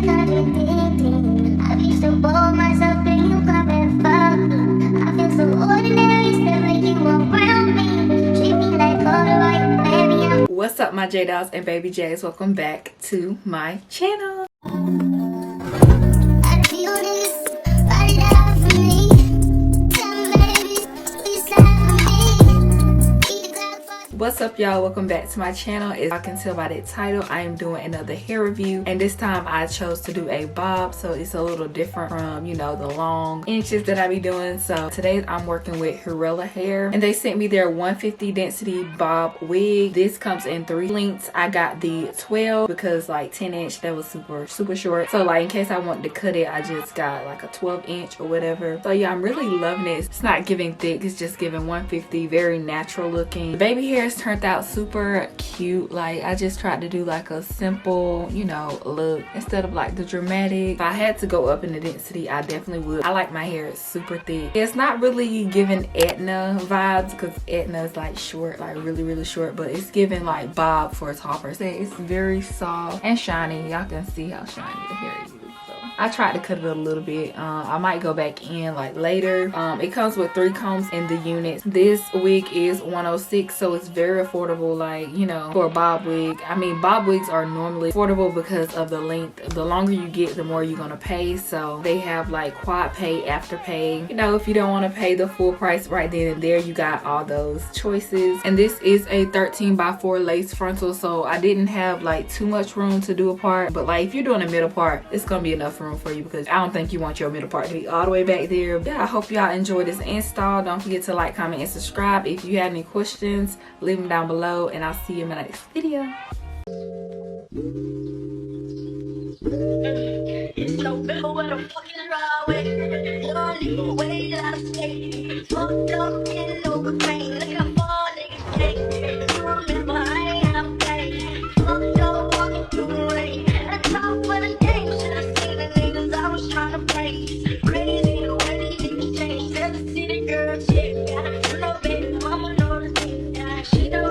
that contradicting. I be so bold myself, then you come and fuck me. I feel so ordinary, still like you around me. Treat me like corduroy, baby. What's up, my J dolls and baby J's? Welcome back to my channel. I feel this, write it out for me. Tell me, baby, please stop for me. Keep the clock for What's up, y'all? Welcome back to my channel. As y'all can tell by that title, I am doing another hair review, and this time I chose to do a bob, so it's a little different from, you know, the long inches that I be doing. So today I'm working with Hurela hair, and they sent me their 150 density bob wig. This comes in 3 lengths. I got the 12 because like 10 inch that was super short, so like in case I wanted to cut it, I just got like a 12 inch or whatever. So yeah, I'm really loving it. It's not giving thick, it's just giving 150, very natural looking. The baby hairs turned out super cute. Like I just tried to do like a simple, you know, look instead of like the dramatic. If I had to go up in the density, I definitely would. I like my hair super thick. It's not really giving Etna vibes because Etna is like short, like really short, but it's giving like bob for a topper. It's very soft and shiny. Y'all can see how shiny the hair is. I tried to cut it a little bit. I might go back in like later. It comes with 3 combs in the unit. This wig is $106, so it's very affordable, like, you know, for a bob wig. I mean, bob wigs are normally affordable because of the length. The longer you get, the more you're gonna pay. So they have like quad pay, afterpay. You know, if you don't want to pay the full price right then and there, you got all those choices. And this is a 13x4 lace frontal, so I didn't have like too much room to do a part, but like if you're doing a middle part, it's gonna be enough room for you because I don't think you want your middle part to be all the way back there. Yeah, I hope y'all enjoyed this install. Don't forget to like, comment, and subscribe. If you have any questions, leave them down below, and I'll see you in my next video. It's November, what a fucking highway. Don't even wait till I stay. Fucked up, getting over pain. Look at 4 niggas cake. You remember I ain't have pain. Fucked up, walking through the rain. At the top of the game, should've seen the niggas I was trying to praise. Crazy the way these niggas change. Tell the city girl shit. You know, baby, mama know the thing. Yeah, she know I.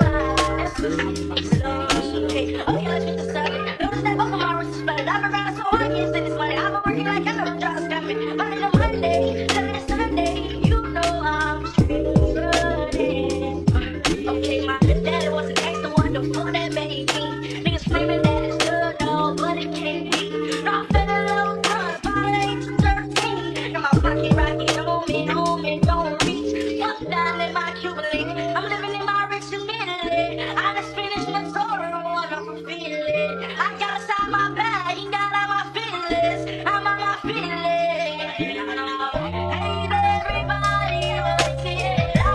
That's what she loves. Okay, let's get the subject. Notice that both of my wrists is better. I've been riding so hard, I can't say this money. I've been working like I'm never trying to stop me. Monday to Monday, Saturday to Sunday, you know I'm straight running. Okay, my daddy was a gangster, what the fuck that made me? Niggas screaming that it's good, no, but it can't be. No, I fell in love with guns by the age of 13. And my pocket rocket on me, don't reach. Fuck down in my Cuban link. I'm living in my rich community. I just finished my story, I wanna fulfill it. I got inside my bag, you got out my feelings. I'm on my feelings. Hey, everybody, I see it. I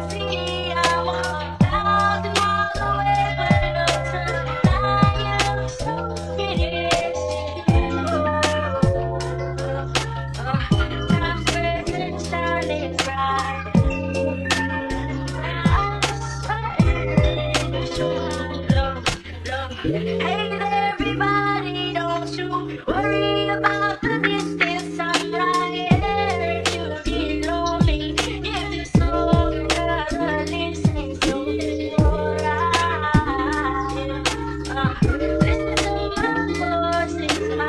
see it. I'm 1,000 miles away, but no time. I am so finished. I'm spreading, shining bright. Hey there, everybody, don't you worry about the distance. I'm right here if you feel lonely. If it's so good, listen to alright. Listen to my voice, it's my